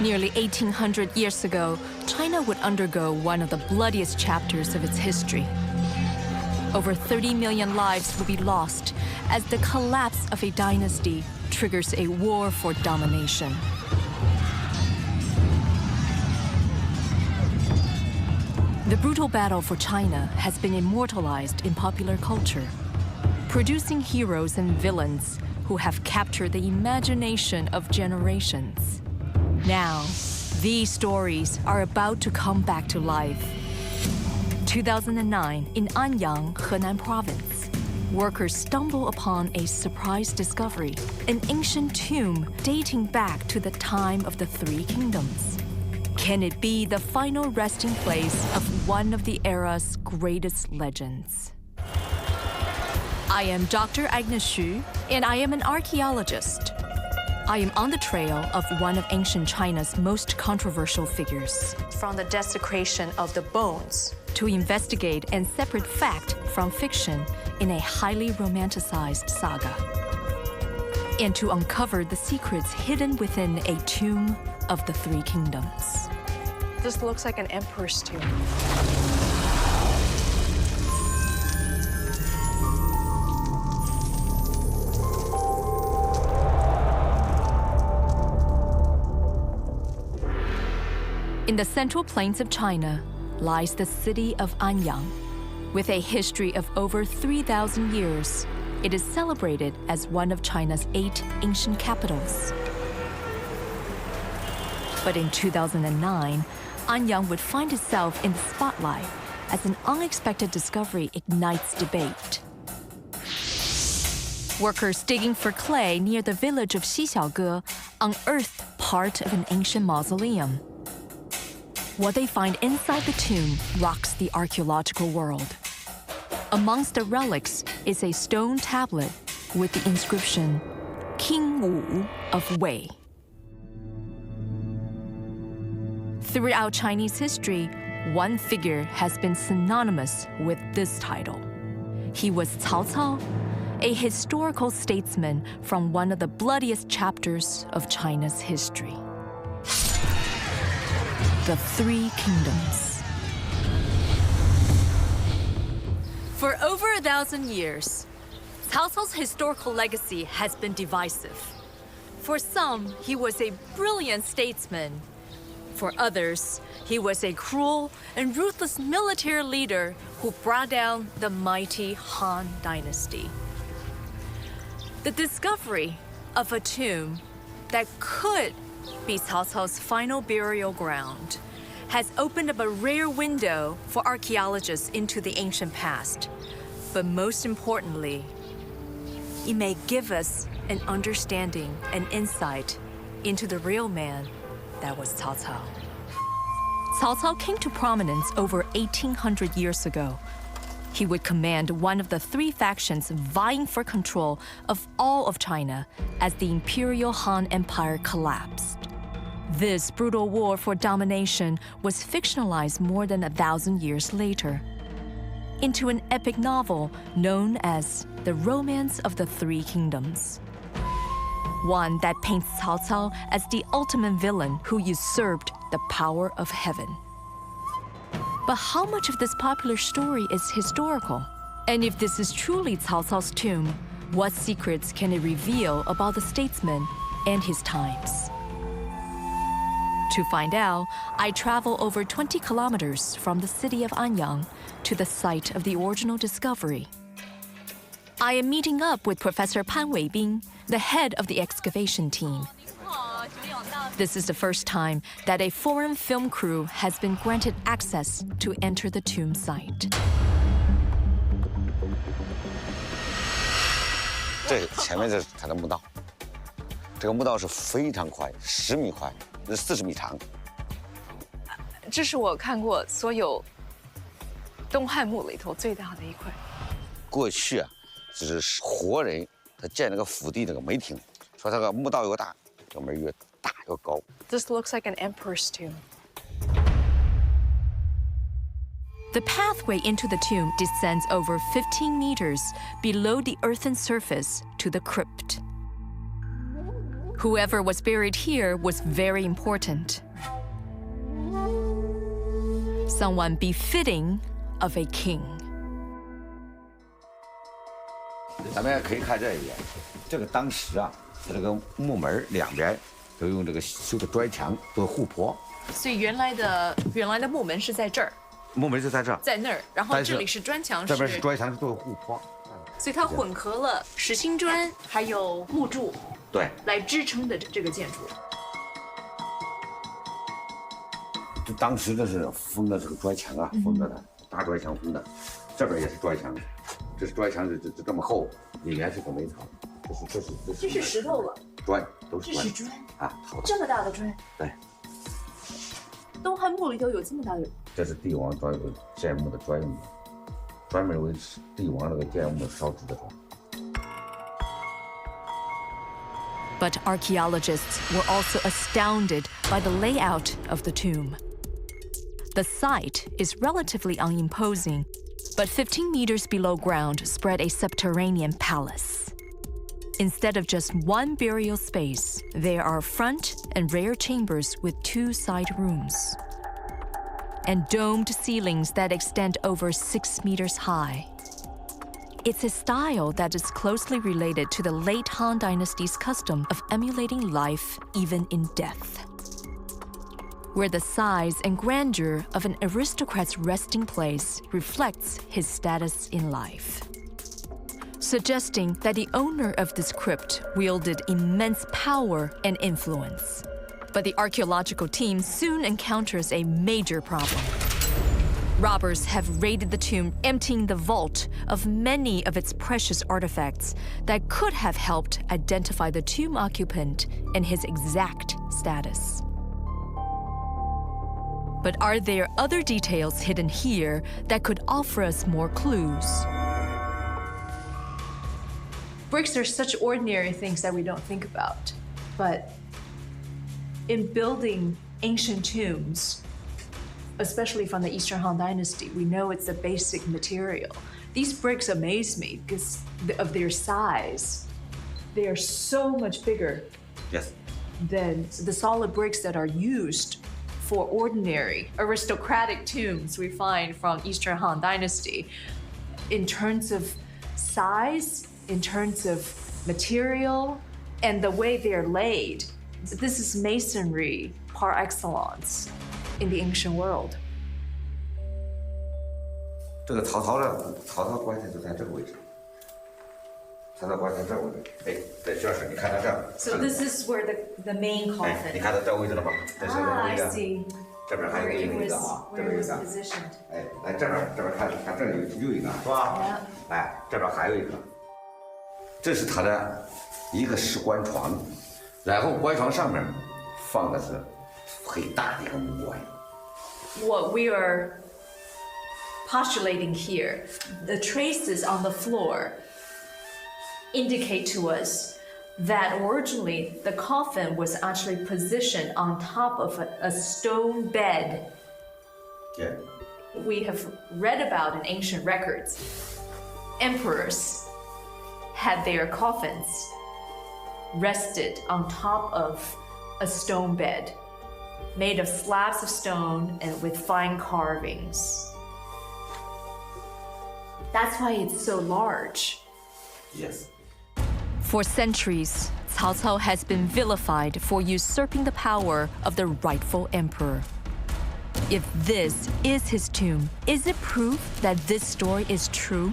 Nearly 1,800 years ago, China would undergo one of the bloodiest chapters of its history. Over 30 million lives will be lost as the collapse of a dynasty triggers a war for domination. The brutal battle for China has been immortalized in popular culture, producing heroes and villains who have captured the imagination of generations. Now, these stories are about to come back to life. 2009, in Anyang, Henan Province, workers stumble upon a surprise discovery, an ancient tomb dating back to the time of the Three Kingdoms. Can it be the final resting place of one of the era's greatest legends? I am Dr. Agnes Xu, and I am an archaeologist. I am on the trail of one of ancient China's most controversial figures. From the desecration of the bones to investigate and separate fact from fiction in a highly romanticized saga. And to uncover the secrets hidden within a tomb of the Three Kingdoms. This looks like an emperor's tomb. In the central plains of China lies the city of Anyang. With a history of over 3,000 years, it is celebrated as one of China's 8 ancient capitals. But in 2009, Anyang would find itself in the spotlight as an unexpected discovery ignites debate. Workers digging for clay near the village of Xixiaoge unearthed part of an ancient mausoleum. What they find inside the tomb rocks the archaeological world. Amongst the relics is a stone tablet with the inscription, King Wu of Wei. Throughout Chinese history, one figure has been synonymous with this title. He was Cao Cao, a historical statesman from one of the bloodiest chapters of China's history. The Three Kingdoms. For over 1,000 years, Cao Cao's historical legacy has been divisive. For some, he was a brilliant statesman. For others, he was a cruel and ruthless military leader who brought down the mighty Han Dynasty. The discovery of a tomb that could be Cao Cao's final burial ground has opened up a rare window for archaeologists into the ancient past. But most importantly, it may give us an understanding and insight into the real man that was Cao Cao. Cao Cao came to prominence over 1,800 years ago. He would command one of the 3 factions vying for control of all of China as the Imperial Han Empire collapsed. This brutal war for domination was fictionalized more than 1,000 years later into an epic novel known as The Romance of the Three Kingdoms. One that paints Cao Cao as the ultimate villain who usurped the power of heaven. But how much of this popular story is historical? And if this is truly Cao Cao's tomb, what secrets can it reveal about the statesman and his times? To find out, I travel over 20 kilometers from the city of Anyang to the site of the original discovery. I am meeting up with Professor Pan Weibing, the head of the excavation team. This is the first time that a foreign film crew has been granted access to enter the tomb site. 这前面是它的墓道，这个墓道是非常宽，10米宽，40米长。这是我看过所有东汉墓里头最大的一块。过去啊，只是活人他建那个府邸那个门厅，说这个墓道越大，这个门越大越高。This looks like an emperor's tomb. The pathway into the tomb descends over 15 meters below the earthen surface to the crypt. Whoever was buried here was very important. Someone befitting of a king. 咱们可以看这一点，这个当时啊，它这个木门两边都用这个修的砖墙做护坡。所以原来的木门是在这儿，木门就在这儿，在那儿，然后这里是砖墙，这边是砖墙做护坡。所以它混合了实心砖还有木柱，对，来支撑的这个建筑。这当时这是封的这个砖墙啊，封着的，大砖墙封的，这边也是砖墙，这是砖墙，这么厚，里面是个煤草，这是石头了，砖都是砖，这是砖啊，好的，这么大的砖。对，东汉墓里头有这么大的。这是帝王建墓的专用的，专门为帝王那个建墓烧制的砖。But archaeologists were also astounded by the layout of the tomb. The site is relatively unimposing, but 15 meters below ground spread a subterranean palace. Instead of just one burial space, there are front and rear chambers with 2 side rooms, and domed ceilings that extend over 6 meters high. It's a style that is closely related to the late Han Dynasty's custom of emulating life even in death, where the size and grandeur of an aristocrat's resting place reflects his status in life, suggesting that the owner of this crypt wielded immense power and influence. But the archaeological team soon encounters a major problem. Robbers have raided the tomb, emptying the vault of many of its precious artifacts that could have helped identify the tomb occupant and his exact status. But are there other details hidden here that could offer us more clues? Bricks are such ordinary things that we don't think about, but in building ancient tombs, especially from the Eastern Han Dynasty, we know it's a basic material. These bricks amaze me because of their size. They are so much bigger than the solid bricks that are used for ordinary aristocratic tombs we find from Eastern Han Dynasty. In terms of size, in terms of material, and the way they're laid, this is masonry par excellence in the ancient world. 这个曹操棺材就在这个位置，曹操棺材这个位置，哎，在这是你看到这儿。So this is where the main 哎，你 coffin. 看到这位置了吗？这是这 I 个位置， see. 这边还有 Where 一 it 个 was, 啊，这 where 边 it 有一 was 个。 positioned. 哎，来这边看这儿有一个是吧？哎，这边还有一个，这是他的一个石棺床，然后棺床上面放的是很大的一个木棺。What we are postulating here, the traces on the floor indicate to us that originally the coffin was actually positioned on top of a stone bed. Yeah. We have read about in ancient records, emperors had their coffins rested on top of a stone bed made of slabs of stone and with fine carvings. That's why it's so large. Yes. For centuries, Cao Cao has been vilified for usurping the power of the rightful emperor. If this is his tomb, is it proof that this story is true?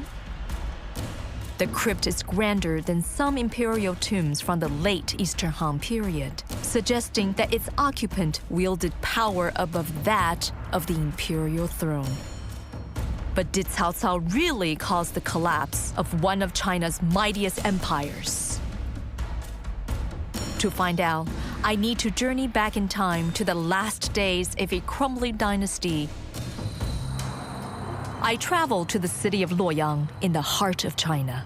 The crypt is grander than some imperial tombs from the late Eastern Han period, suggesting that its occupant wielded power above that of the imperial throne. But did Cao Cao really cause the collapse of one of China's mightiest empires? To find out, I need to journey back in time to the last days of a crumbling dynasty. I travel to the city of Luoyang in the heart of China.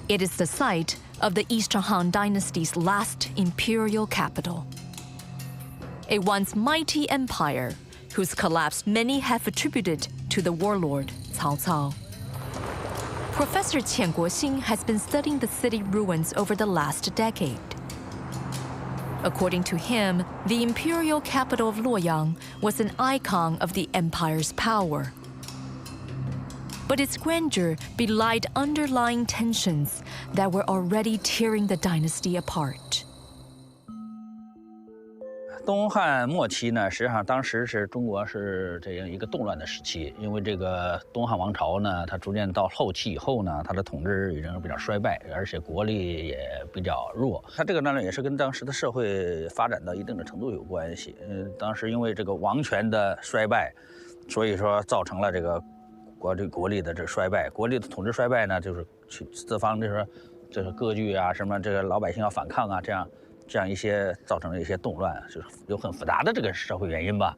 It is the site of the Eastern Han Dynasty's last imperial capital. A once mighty empire whose collapse many have attributed to the warlord Cao Cao. Professor Qian Guoxing has been studying the city ruins over the last decade. According to him, the imperial capital of Luoyang was an icon of the empire's power. But its grandeur belied underlying tensions that were already tearing the dynasty apart. 东汉末期呢，实际上当时是中国是这样一个动乱的时期，因为这个东汉王朝呢，它逐渐到后期以后呢，它的统治已经比较衰败，而且国力也比较弱。它这个当然也是跟当时的社会发展到一定的程度有关系。当时因为这个王权的衰败，所以说造成了这个国力的这个衰败，国力的统治衰败呢，就是去四方就是割据啊，什么这个老百姓要反抗啊，这样一些造成了一些动乱，就是有很复杂的这个社会原因吧。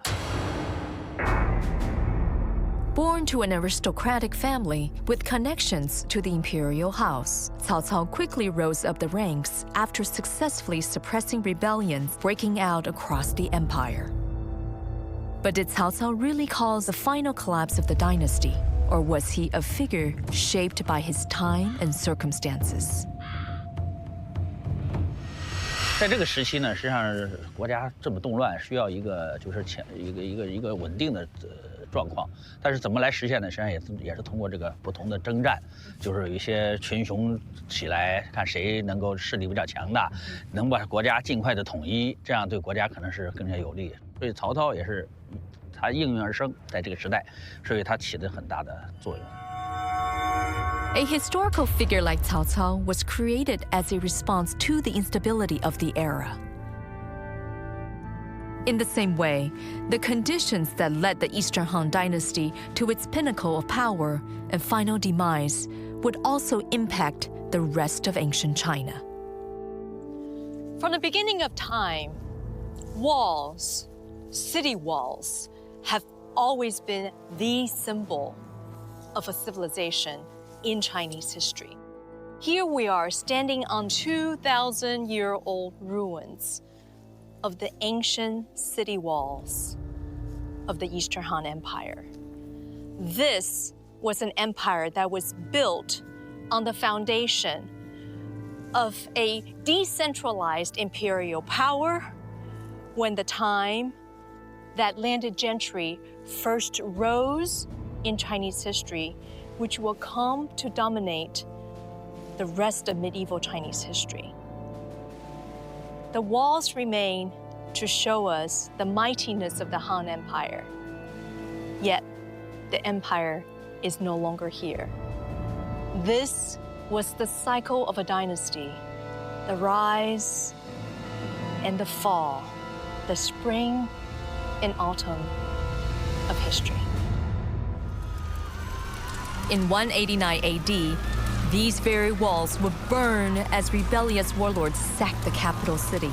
Born to an aristocratic family with connections to the imperial house, Cao Cao quickly rose up the ranks after successfully suppressing rebellions breaking out across the empire. But did Cao Cao really cause the final collapse of the dynasty, or was he a figure shaped by his time and circumstances? 在这个时期呢，实际上国家这么动乱，需要一个就是一个稳定的状况。但是怎么来实现呢？实际上也是通过这个不同的征战，就是有一些群雄起来，看谁能够势力比较强大，能把国家尽快的统一，这样对国家可能是更加有利。所以曹操也是他应运而生，在这个时代，所以他起了很大的作用。A historical figure like Cao Cao was created as a response to the instability of the era. In the same way, the conditions that led the Eastern Han Dynasty to its pinnacle of power and final demise would also impact the rest of ancient China. From the beginning of time, walls, city walls, have always been the symbol of a civilization in Chinese history. Here we are standing on 2,000-year-old ruins of the ancient city walls of the Eastern Han Empire. This was an empire that was built on the foundation of a decentralized imperial power when the time that landed gentry first rose in Chinese history, which will come to dominate the rest of medieval Chinese history. The walls remain to show us the mightiness of the Han Empire. Yet, the empire is no longer here. This was the cycle of a dynasty, the rise and the fall, the spring and autumn of history. In 189 AD, these very walls would burn as rebellious warlords sacked the capital city.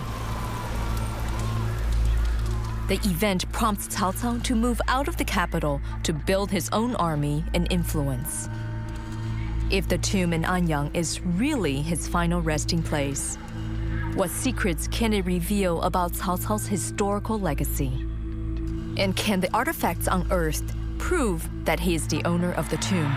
The event prompts Cao Cao to move out of the capital to build his own army and influence. If the tomb in Anyang is really his final resting place, what secrets can it reveal about Cao Cao's historical legacy? And can the artifacts unearthed prove that he is the owner of the tomb?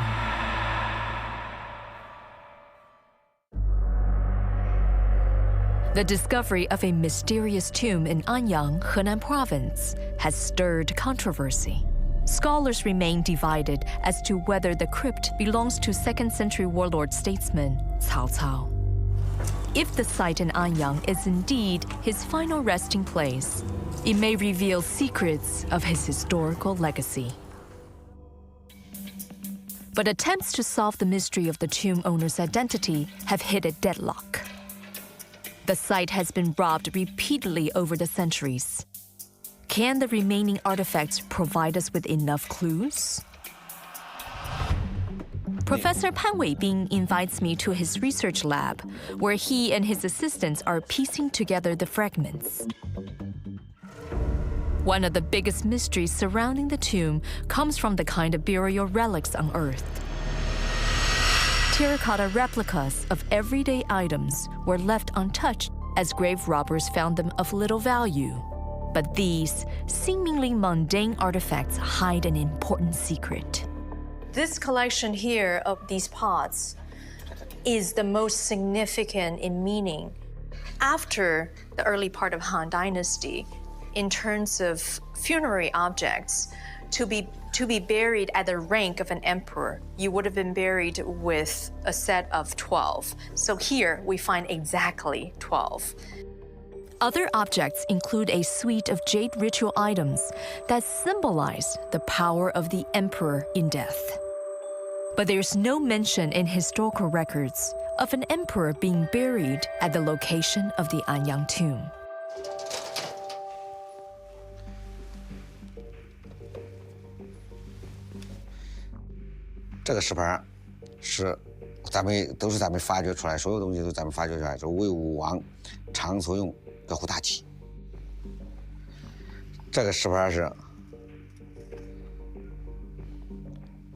The discovery of a mysterious tomb in Anyang, Henan Province, has stirred controversy. Scholars remain divided as to whether the crypt belongs to 2nd century warlord statesman Cao Cao. If the site in Anyang is indeed his final resting place, it may reveal secrets of his historical legacy. But attempts to solve the mystery of the tomb owner's identity have hit a deadlock. The site has been robbed repeatedly over the centuries. Can the remaining artifacts provide us with enough clues? Professor Pan Weibing invites me to his research lab, where he and his assistants are piecing together the fragments. One of the biggest mysteries surrounding the tomb comes from the kind of burial relics unearthed. Terracotta replicas of everyday items were left untouched as grave robbers found them of little value. But these seemingly mundane artifacts hide an important secret. This collection here of these pots is the most significant in meaning After the early part of Han Dynasty, in terms of funerary objects, to be buried at the rank of an emperor, you would have been buried with a set of 12. So here we find exactly 12. Other objects include a suite of jade ritual items that symbolize the power of the emperor in death. But there's no mention in historical records of an emperor being buried at the location of the Anyang tomb. 这个石牌是咱们发掘出来，所有东西都咱们发掘出来，是魏武王常所用各户大旗。这个石牌是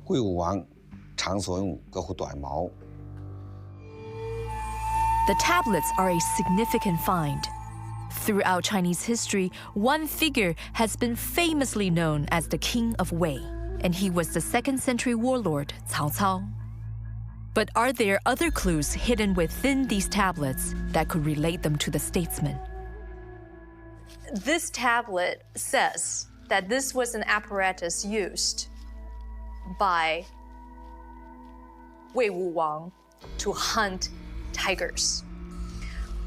魏武王常所用各户短矛。 The tablets are a significant find. Throughout Chinese history, one figure has been famously known as the King of Wei, and he was the 2nd century warlord Cao Cao. But are there other clues hidden within these tablets that could relate them to the statesman? This tablet says that this was an apparatus used by Wei Wu Wang to hunt tigers.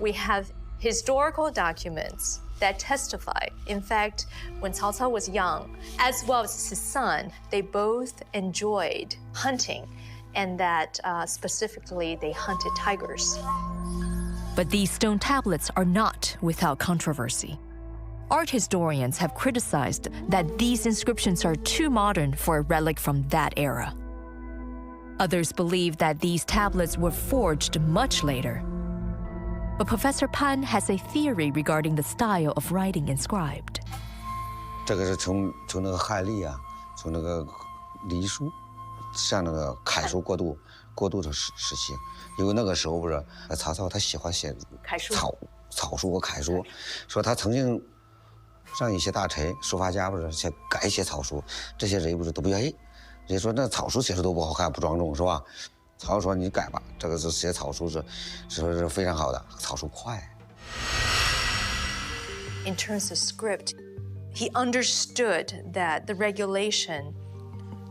We have historical documents that testify. In fact, when Cao Cao was young, as well as his son, they both enjoyed hunting, and that specifically they hunted tigers. But these stone tablets are not without controversy. Art historians have criticized that these inscriptions are too modern for a relic from that era. Others believe that these tablets were forged much later. But Professor Pan has a theory regarding the style of writing inscribed. 这个是从那个汉隶啊，从那个隶书，向那个楷书过渡的时期，因为那个时候不是曹操他喜欢写草书和楷书，说他曾经让一些大臣、书法家不是写改写草书，这些人不是都不愿意。 人家说那草书写的都不好看，不庄重，是吧？曹操说你改吧，这个是写草书是非常好的，草书快。In terms of script, he understood that the regulation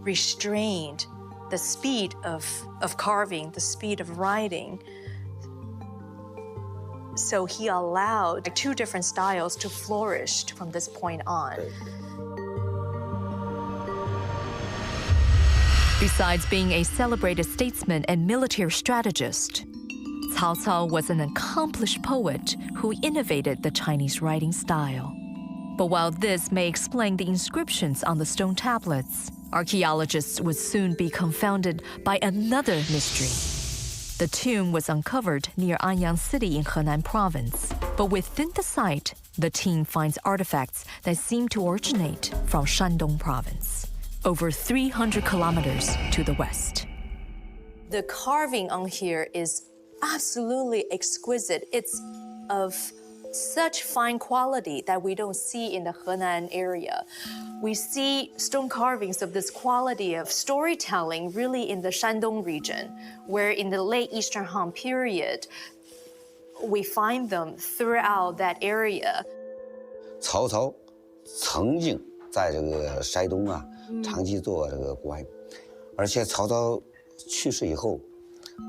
restrained the speed of carving, the speed of writing. So he allowed 2 different styles to flourish from this point on. Besides being a celebrated statesman and military strategist, Cao Cao was an accomplished poet who innovated the Chinese writing style. But while this may explain the inscriptions on the stone tablets, archaeologists would soon be confounded by another mystery. The tomb was uncovered near Anyang City in Henan Province, but within the site, the team finds artifacts that seem to originate from Shandong Province, over 300 kilometers to the west. The carving on here is absolutely exquisite. It's of such fine quality that we don't see in the Henan area. We see stone carvings of this quality of storytelling really in the Shandong region, where in the late Eastern Han period, we find them throughout that area. 曹操曾经在这个山东啊，长期做这个官，而且曹操去世以后，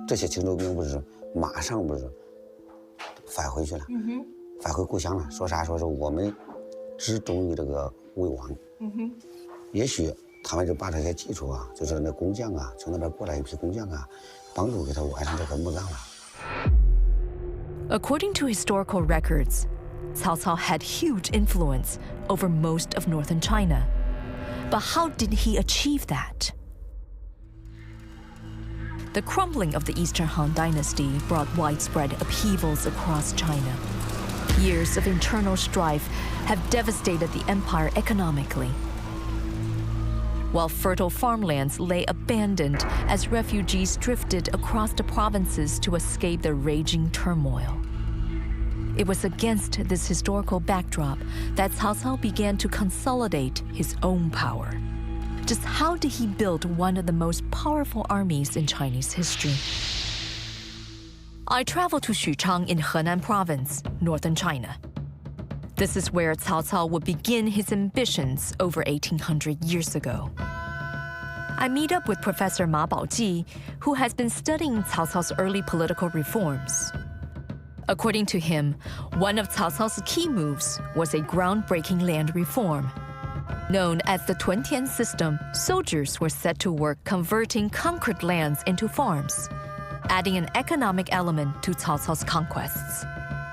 这些青州兵不是马上不是返回去了，返回故乡了。说啥？说是我们只忠于这个魏王。也许他们就把这些技术啊，就是那工匠啊，从那边过来一批工匠啊，帮助给他完成这个墓葬了。According to historical records, Cao Cao had huge influence over most of northern China. But how did he achieve that? The crumbling of the Eastern Han Dynasty brought widespread upheavals across China. Years of internal strife have devastated the empire economically. While fertile farmlands lay abandoned as refugees drifted across the provinces to escape the raging turmoil. It was against this historical backdrop that Cao Cao began to consolidate his own power. Just how did he build one of the most powerful armies in Chinese history? I traveled to Xuchang in Henan Province, northern China. This is where Cao Cao would begin his ambitions over 1800 years ago. I meet up with Professor Ma Baoji, who has been studying Cao Cao's early political reforms. According to him, one of Cao Cao's key moves was a groundbreaking land reform. Known as the Tuntian system, soldiers were set to work converting conquered lands into farms, adding an economic element to Cao Cao's conquests.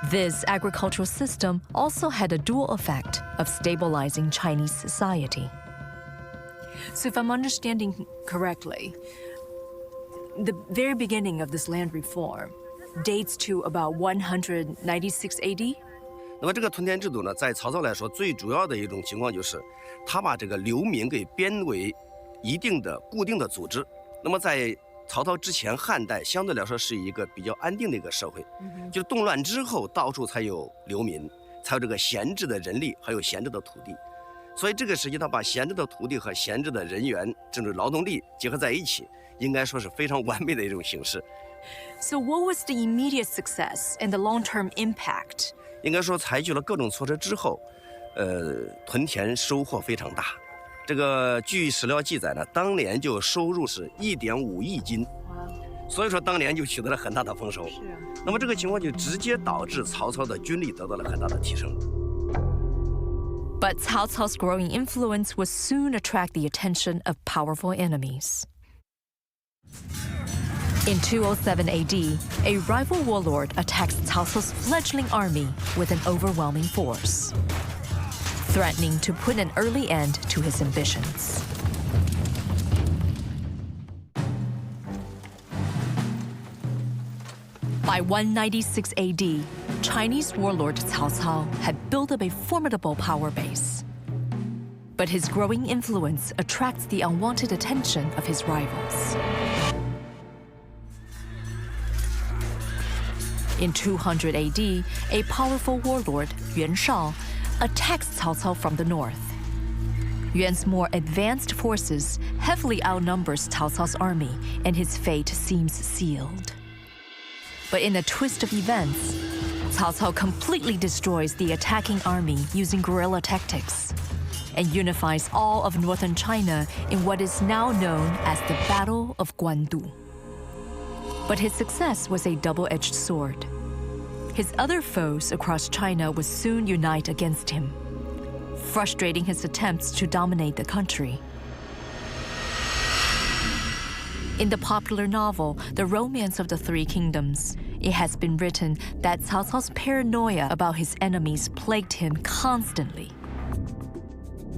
This agricultural system also had a dual effect of stabilizing Chinese society. So if I'm understanding correctly, the very beginning of this land reform dates to about 196 AD? 那么这个屯田制度呢，在曹操来说，最主要的一种情况就是，他把这个流民给编为一定的固定的组织。那么在曹操之前，汉代相对来说是一个比较安定的一个社会，就是动乱之后，到处才有流民，才有这个闲置的人力，还有闲置的土地。所以这个时期，他把闲置的土地和闲置的人员，这种劳动力结合在一起，应该说是非常完美的一种形式。So what was the immediate success and the long-term impact? 应该说，采取了各种措施之后，屯田收获非常大。这个据史料记载呢，当年就收入是1.5亿斤，所以说当年就取得了很大的丰收。是啊。那么这个情况就直接导致曹操的军力得到了很大的提升。But Cao Cao's growing influence would soon attract the attention of powerful enemies. In 207 AD, a rival warlord attacks Cao Cao's fledgling army with an overwhelming force, threatening to put an early end to his ambitions. By 196 AD, Chinese warlord Cao Cao had built up a formidable power base. But his growing influence attracts the unwanted attention of his rivals. In 200 AD, a powerful warlord, Yuan Shao, attacks Cao Cao from the north. Yuan's more advanced forces heavily outnumbers Cao Cao's army, and his fate seems sealed. But in a twist of events, Cao Cao completely destroys the attacking army using guerrilla tactics and unifies all of northern China in what is now known as the Battle of Guandu. But his success was a double-edged sword. His other foes across China would soon unite against him, frustrating his attempts to dominate the country. In the popular novel, The Romance of the Three Kingdoms, it has been written that Cao Cao's paranoia about his enemies plagued him constantly,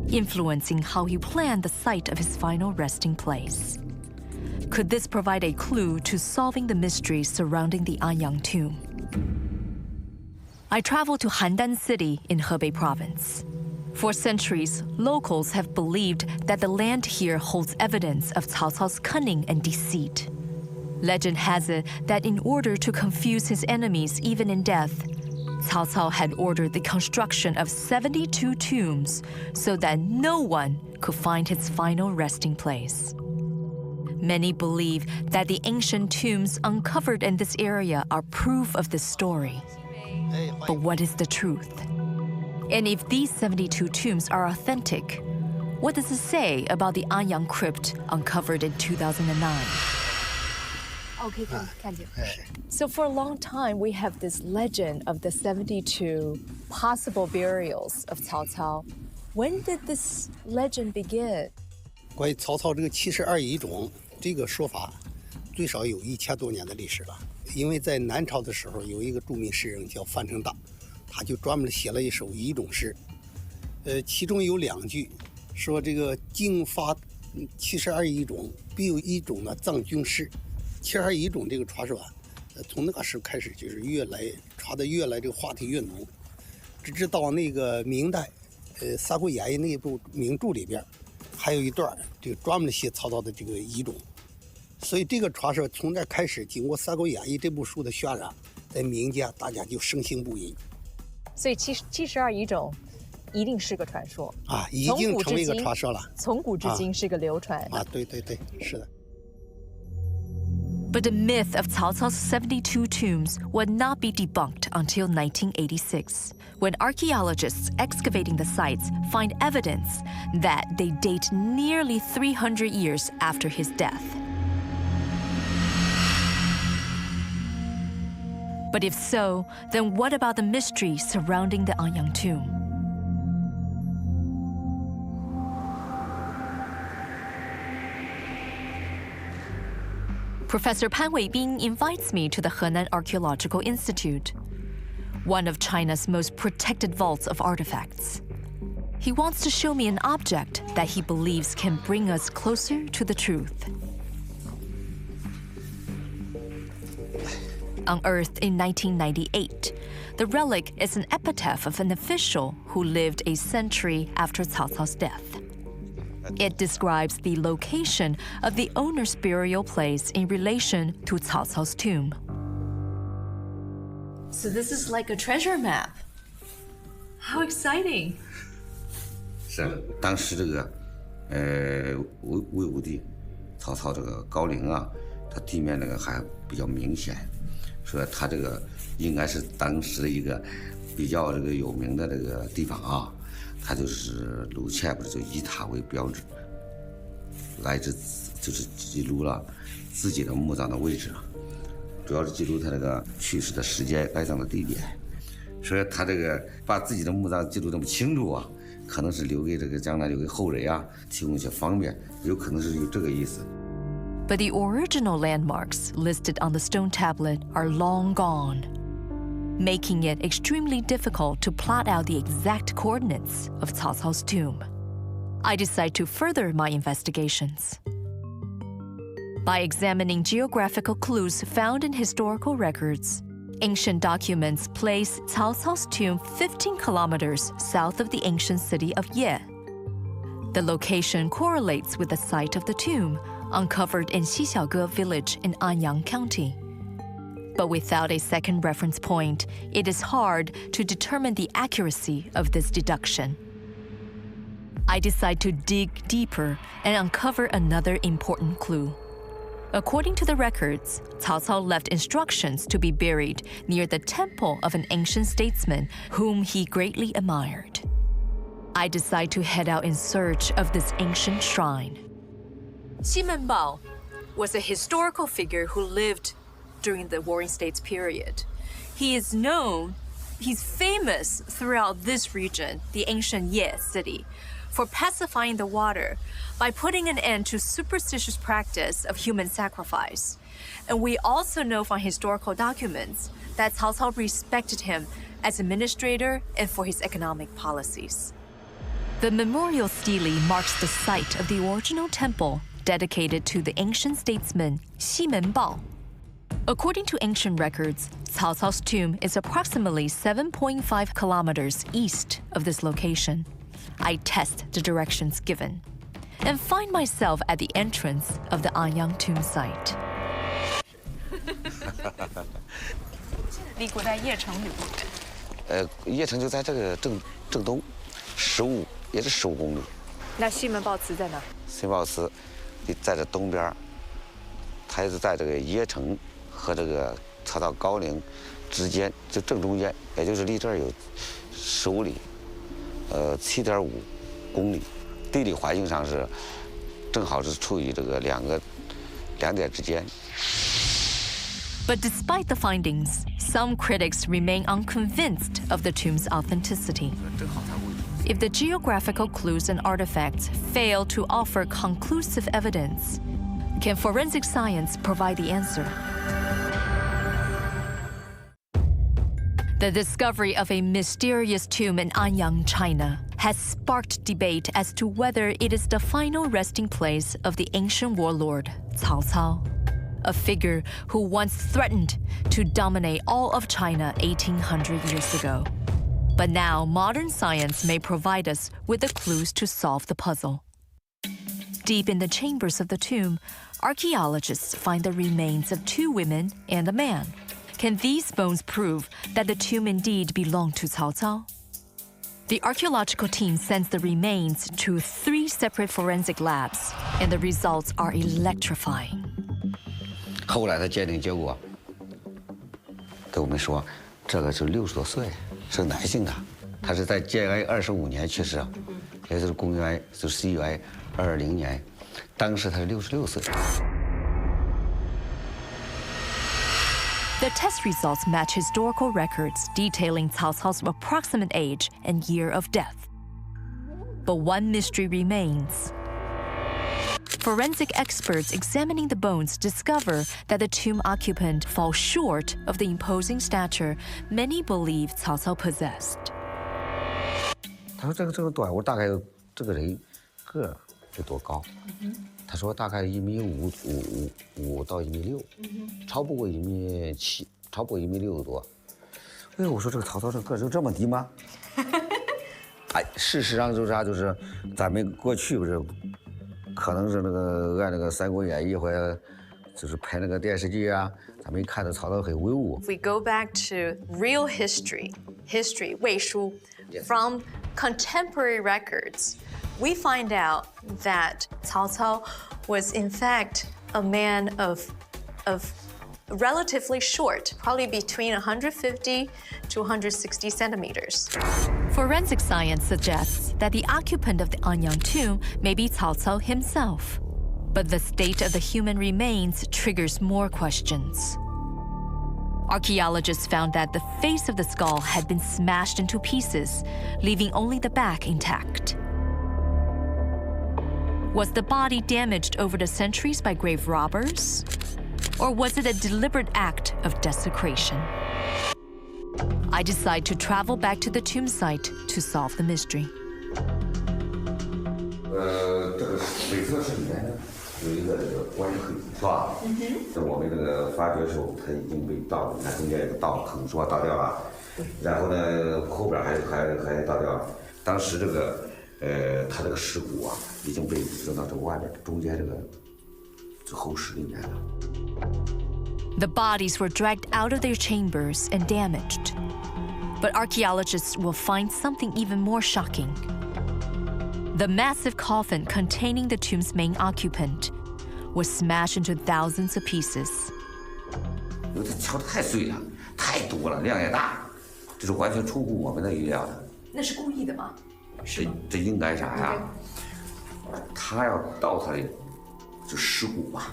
influencing how he planned the site of his final resting place. Could this provide a clue to solving the mysteries surrounding the Anyang tomb? I traveled to Henan City in Hebei Province. For centuries, locals have believed that the land here holds evidence of Cao Cao's cunning and deceit. Legend has it that in order to confuse his enemies even in death, Cao Cao had ordered the construction of 72 tombs so that no one could find his final resting place. Many believe that the ancient tombs uncovered in this area are proof of this story. But what is the truth? And if these 72 tombs are authentic, what does it say about the Anyang crypt uncovered in 2009? Okay, can you? So for a long time, we have this legend of the 72 possible burials of Cao Cao. When did this legend begin? 关于曹操这个72遗种这个说法，最少有1000多年的历史了。因为在南朝的时候，有一个著名诗人叫范成大，他就专门写了一首遗种诗。其中有2句说这个经发72遗种，必有一种呢葬军师。72遗种这个传说啊，从那个时候开始就是传的越来这个话题越浓，直至到那个明代，《三国演义》那部名著里边，还有一段这个专门写曹操的这个遗种。所以这个传说从这开始，经过《三国演义》这部书的渲染，在民间大家就深信不疑。所以72遗种一定是个传说啊，已经成为一个传说了。从古至今是个流传啊，对对对，是的。But the myth of Cao Cao's 72 tombs would not be debunked until 1986, when archaeologists excavating the sites find evidence that they date nearly 300 years after his death. But if so, then what about the mystery surrounding the Anyang tomb? Professor Pan Weibing invites me to the Henan Archaeological Institute, one of China's most protected vaults of artifacts. He wants to show me an object that he believes can bring us closer to the truth. Unearthed in 1998, the relic is an epitaph of an official who lived a century after Cao Cao's death. It describes the location of the owner's burial place in relation to Cao Cao's tomb. So this is like a treasure map. How exciting! 是当时这个魏武帝曹操这个高陵啊，它地面那个还比较明显，所以它这个应该是当时的一个比较这个有名的这个地方啊。它就是鲁切不是就以它为标志，来自就是记录了自己的墓葬的位置，主要是记录他这个去世的时间、埋葬的地点。所以他这个把自己的墓葬记录这么清楚啊，可能是留给这个将来留给后人啊，提供一些方便，有可能是有这个意思。But the original landmarks listed on the stone tablet are long gone, making it extremely difficult to plot out the exact coordinates of Cao Cao's tomb. I decide to further my investigations. By examining geographical clues found in historical records, ancient documents place Cao Cao's tomb 15 kilometers south of the ancient city of Ye. The location correlates with the site of the tomb, uncovered in Xixiaoge village in Anyang County. But without a second reference point, it is hard to determine the accuracy of this deduction. I decide to dig deeper and uncover another important clue. According to the records, Cao Cao left instructions to be buried near the temple of an ancient statesman whom he greatly admired. I decide to head out in search of this ancient shrine. Xi Menbao was a historical figure who lived during the Warring States period. He's famous throughout this region, the ancient Ye city, for pacifying the water by putting an end to superstitious practice of human sacrifice. And we also know from historical documents that Cao Cao respected him as administrator and for his economic policies. The memorial stele marks the site of the original temple dedicated to the ancient statesman Xi Menbao. According to ancient records, Cao Cao's tomb is approximately 7.5 kilometers east of this location. I test the directions given and find myself at the entrance of the Anyang tomb site. 离古代邺城远不远？邺城就在这个正东，15也是15公里。那西门豹祠在哪？西门豹祠在这东边，它也是在这个邺城和这个曹操高陵之间，就正中间，也就是离这儿有15里，7.5公里。地理环境上是正好是处于这个两点之间。 But despite the findings, some critics remain unconvinced of the tomb's authenticity. If the geographical clues and artifacts fail to offer conclusive evidence, can forensic science provide the answer? The discovery of a mysterious tomb in Anyang, China, has sparked debate as to whether it is the final resting place of the ancient warlord Cao Cao, a figure who once threatened to dominate all of China 1800 years ago. But now modern science may provide us with the clues to solve the puzzle. Deep in the chambers of the tomb, archaeologists find the remains of 2 women and a man. Can these bones prove that the tomb indeed belonged to Cao Cao? The archaeological team sends the remains to 3 separate forensic labs, and the results are electrifying. 后来的鉴定结果跟我们说，这个是60多岁，是男性的，他是在建安25年去世，也就是公元11月20年，当时他是66岁。 The test results match historical records detailing Cao Cao's approximate age and year of death. But one mystery remains. Forensic experts examining the bones discover that the tomb occupant falls short of the imposing stature many believe Cao Cao possessed. 他说这个短，我大概这个人个儿有多高？他说大概1.55到1.6米，超不过1.7米，超不过1.6米多。哎呦，我说这个曹操这个儿就这么低吗？哎，事实上就是啥，就是咱们过去不是，可能是那个按那个《三国演义》或者就是拍那个电视剧啊，咱们一看到曹操很威武。 If we go back to real history, 魏书, from contemporary records, we find out that Cao Cao was in fact a man of relatively short, probably between 150 to 160 centimeters. Forensic science suggests that the occupant of the Anyang tomb may be Cao Cao himself. But the state of the human remains triggers more questions. Archaeologists found that the face of the skull had been smashed into pieces, leaving only the back intact. Was the body damaged over the centuries by grave robbers? Or was it a deliberate act of desecration? I decide to travel back to the tomb site to solve the mystery. 这个北侧室里面呢，有一个这个棺坑，是吧？在我们这个发掘的时候，它已经被盗了，你看中间有个盗坑，是吧？盗掉了，然后呢，后边还盗掉了。当时这个他这个尸骨啊，已经被扔到这个外边，中间这后室里面了。 The bodies were dragged out of their chambers and damaged. But archaeologists will find something even more shocking. The massive coffin containing the tomb's main occupant was smashed into thousands of pieces. 因为它敲得太碎了，太多了，量也大，这是完全出乎我们的意料的。那是故意的吗？这应该啥呀？他要盗他的就尸骨吧，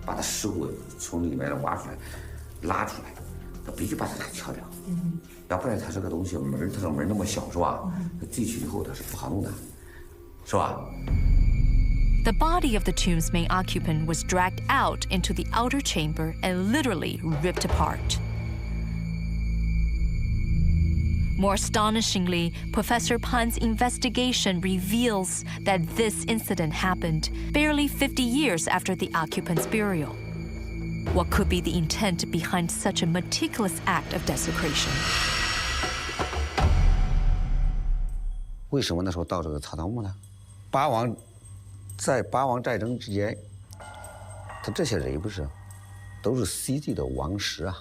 把他尸骨从里面挖出来，拉出来，他必须把它敲掉，要不然他这个东西门，它这门那么小是吧？进去以后它是不好弄的，是吧？ The body of the tomb's main occupant was dragged out into the outer chamber and literally ripped apart. More astonishingly, Professor Pan's investigation reveals that this incident happened barely 50 years after the occupant's burial. What could be the intent behind such a meticulous act of desecration? 为什么那时候盗这个曹操墓呢？在八王战争之间，他这些人不是都是 CG 的王室啊，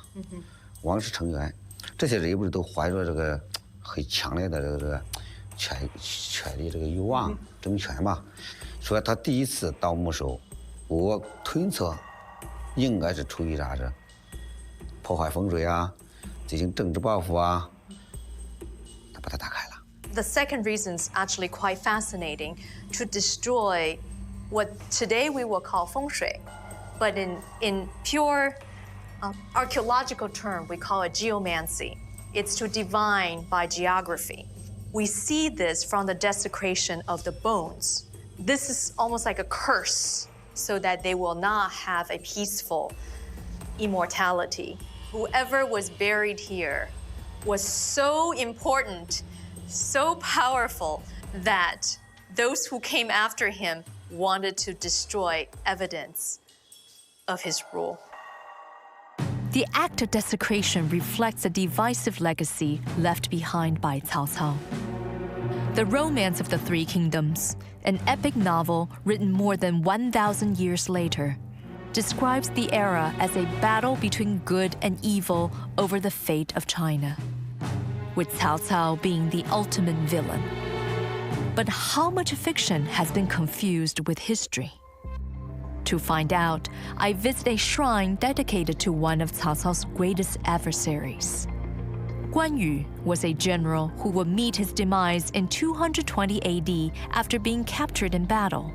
王室成员，这些人不是都怀着这个很强烈的这个权力这个欲望争权嘛？所以他第一次盗墓时候，我推测应该是出于啥子破坏风水啊，进行政治报复啊，他把它打开了。 The second reason is actually quite fascinating, to destroy what today we will call feng shui, but in pure archaeological term, we call it geomancy. It's to divine by geography. We see this from the desecration of the bones. This is almost like a curse, so that they will not have a peaceful immortality. Whoever was buried here was so important, so powerful, that those who came after him wanted to destroy evidence of his rule. The act of desecration reflects a divisive legacy left behind by Cao Cao. The Romance of the Three Kingdoms, an epic novel written more than 1,000 years later, describes the era as a battle between good and evil over the fate of China, with Cao Cao being the ultimate villain. But how much fiction has been confused with history? To find out, I visit a shrine dedicated to one of Cao Cao's greatest adversaries. Guan Yu was a general who would meet his demise in 220 AD after being captured in battle.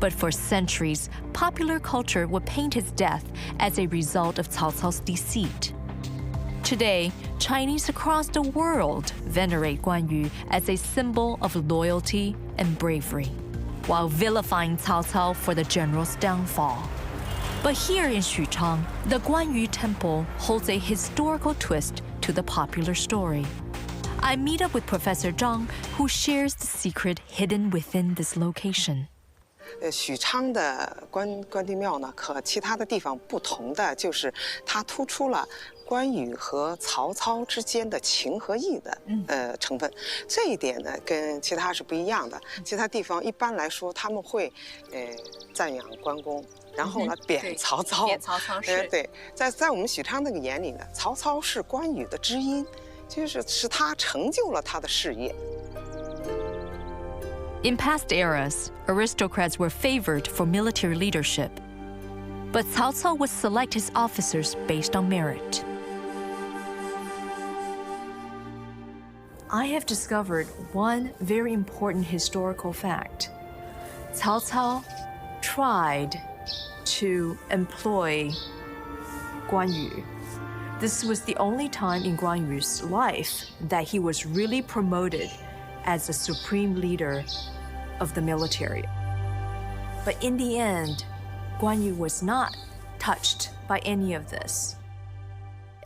But for centuries, popular culture would paint his death as a result of Cao Cao's deceit. Today, Chinese across the world venerate Guan Yu as a symbol of loyalty and bravery, while vilifying Cao Cao for the general's downfall. But here in Xuchang, the Guan Yu temple holds a historical twist to the popular story. I meet up with Professor Zhang, who shares the secret hidden within this location. 许昌的关帝庙呢，和其他的地方不同的就是，它突出了关羽和曹操之间的情和义的成分。这一点呢，跟其他是不一样的。其他地方一般来说他们会赞扬关公，然后呢贬曹操。贬曹操是。对，在我们许昌那个眼里呢，曹操是关羽的知音，是他成就了他的事业。 In past eras, aristocrats were favored for military leadership. But Cao Cao would select his officers based on merit. I have discovered one very important historical fact. Cao Cao tried to employ Guan Yu. This was the only time in Guan Yu's life that he was really promoted as a supreme leader of the military. But in the end, Guan Yu was not touched by any of this.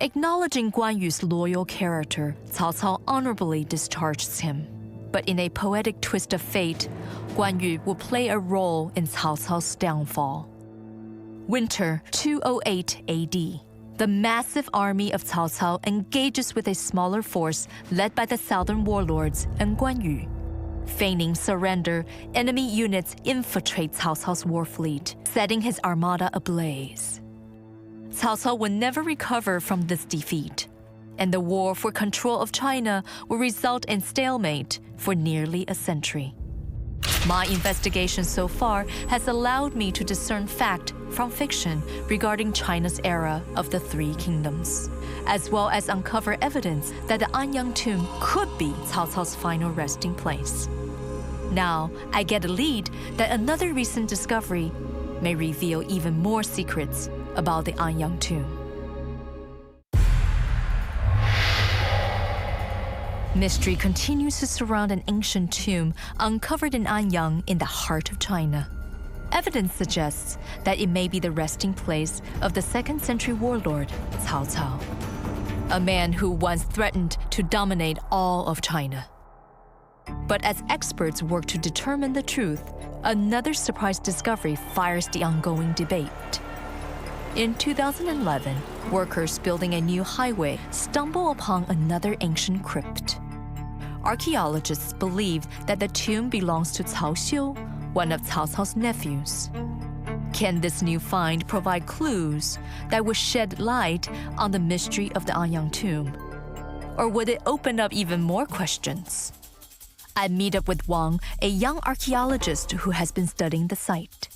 Acknowledging Guan Yu's loyal character, Cao Cao honorably discharged him. But in a poetic twist of fate, Guan Yu will play a role in Cao Cao's downfall. Winter 208 AD. The massive army of Cao Cao engages with a smaller force led by the southern warlords and Guan Yu. Feigning surrender, enemy units infiltrate Cao Cao's war fleet, setting his armada ablaze. Cao Cao would never recover from this defeat, and the war for control of China will result in stalemate for nearly a century. My investigation so far has allowed me to discern fact from fiction regarding China's era of the Three Kingdoms, as well as uncover evidence that the Anyang tomb could be Cao Cao's final resting place. Now, I get a lead that another recent discovery may reveal even more secrets about the Anyang tomb. Mystery continues to surround an ancient tomb uncovered in Anyang in the heart of China. Evidence suggests that it may be the resting place of the 2nd century warlord, Cao Cao, a man who once threatened to dominate all of China. But as experts work to determine the truth, another surprise discovery fires the ongoing debate. In 2011, workers building a new highway stumble upon another ancient crypt. Archaeologists believe that the tomb belongs to Cao Xiu, one of Cao Cao's nephews. Can this new find provide clues that will shed light on the mystery of the Anyang tomb? Or would it open up even more questions? I meet up with Wang, a young archaeologist who has been studying the site.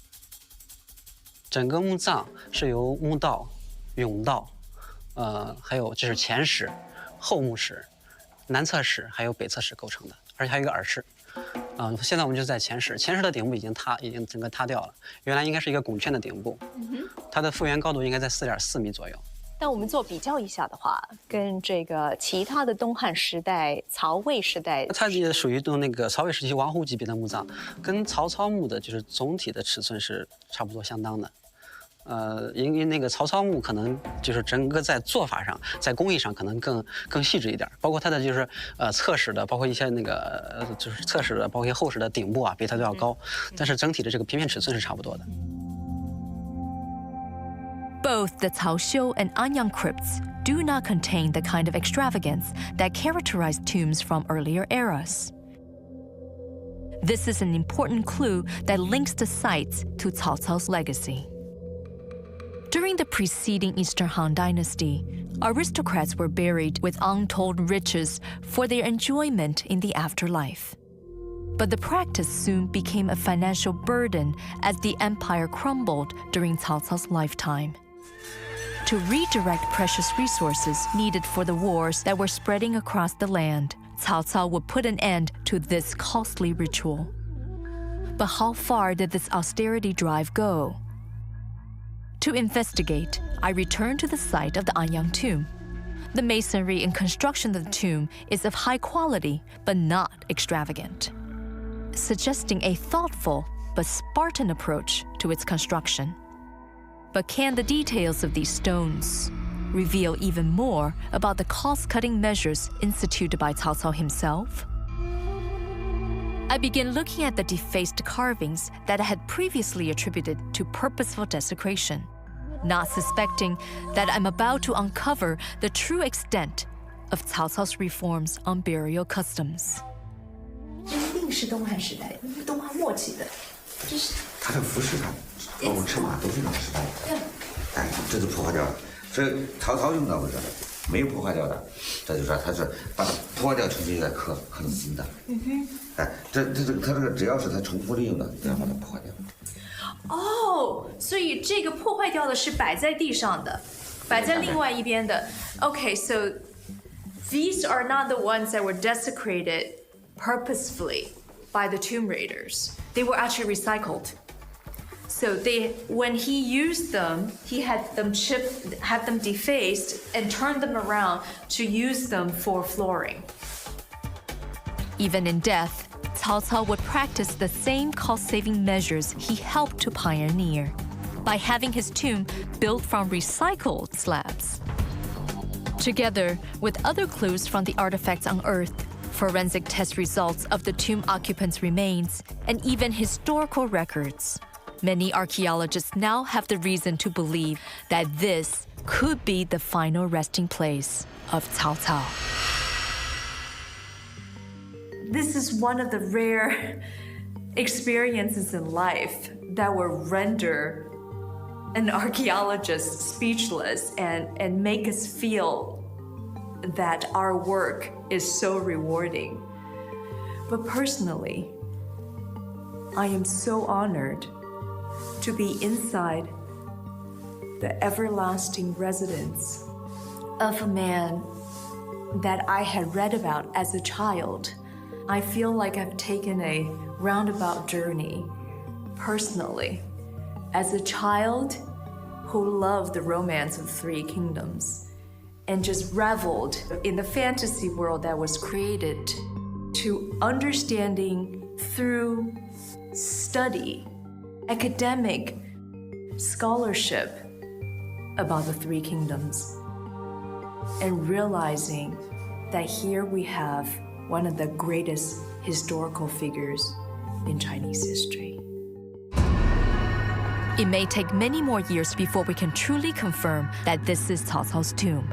整个墓葬是由墓道、甬道，还有这是前室、后墓室、南侧室还有北侧室构成的，而且还有一个耳室。现在我们就在前室，前室的顶部已经整个塌掉了，原来应该是一个拱券的顶部，它的复原高度应该在4.4米左右。那我们做比较一下的话，跟这个其他的东汉时代、曹魏时代，它也属于那个曹魏时期王侯级别的墓葬，跟曹操墓的就是总体的尺寸是差不多相当的。因为那个曹操墓可能就是整个在做法上，在工艺上可能更细致一点，包括它的就是侧室的，包括一些那个就是侧室的，包括一些后室的顶部啊，比它都要高，但是整体的这个平面尺寸是差不多的。Both the Cao Xiu and Anyang crypts do not contain the kind of extravagance that characterized tombs from earlier eras. This is an important clue that links the sites to Cao Cao's legacy. During the preceding Eastern Han Dynasty, aristocrats were buried with untold riches for their enjoyment in the afterlife. But the practice soon became a financial burden as the empire crumbled during Cao Cao's lifetime. To redirect precious resources needed for the wars that were spreading across the land, Cao Cao would put an end to this costly ritual. But how far did this austerity drive go? To investigate, I returned to the site of the Anyang tomb. The masonry and construction of the tomb is of high quality, but not extravagant, suggesting a thoughtful but Spartan approach to its construction. But can the details of these stones reveal even more about the cost-cutting measures instituted by Cao Cao himself? I began looking at the defaced carvings that I had previously attributed to purposeful desecration, not suspecting that I'm about to uncover the true extent of Cao Cao's reforms on burial customs. 这一定是东汉时代，东汉末期的，这是他的服饰上，包括尺码都非常时代。哎，这就破坏掉了。所以曹操用到的这个没有破坏掉的，这就说他是把它破坏掉，重新再刻成新的。哎，他这个只要是他重复利用的，都要把它破坏掉。哦，所以这个破坏掉的是摆在地上的，摆在另外一边的。Okay, so these are not the ones that were desecrated purposefully by the tomb raiders. They were actually recycled. So when he used them, he had them chipped, had them defaced, and turned them around to use them for flooring. Even in death, Cao Cao would practice the same cost-saving measures he helped to pioneer by having his tomb built from recycled slabs. Together with other clues from the artifacts unearthed, forensic test results of the tomb occupants' remains, and even historical records, many archaeologists now have the reason to believe that this could be the final resting place of Cao Cao. This is one of the rare experiences in life that will render an archaeologist speechless and make us feel that our work is so rewarding. But personally, I am so honored to be inside the everlasting residence of a man that I had read about as a child. I feel like I've taken a roundabout journey personally as a child who loved the romance of three kingdoms and just reveled in the fantasy world that was created, to understanding through study, academic scholarship about the three kingdoms, and realizing that here we have one of the greatest historical figures in Chinese history. It may take many more years before we can truly confirm that this is Cao Cao's tomb.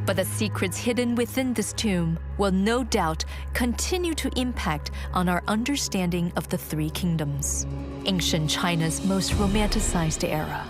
But the secrets hidden within this tomb will no doubt continue to impact on our understanding of the three kingdoms, ancient China's most romanticized era.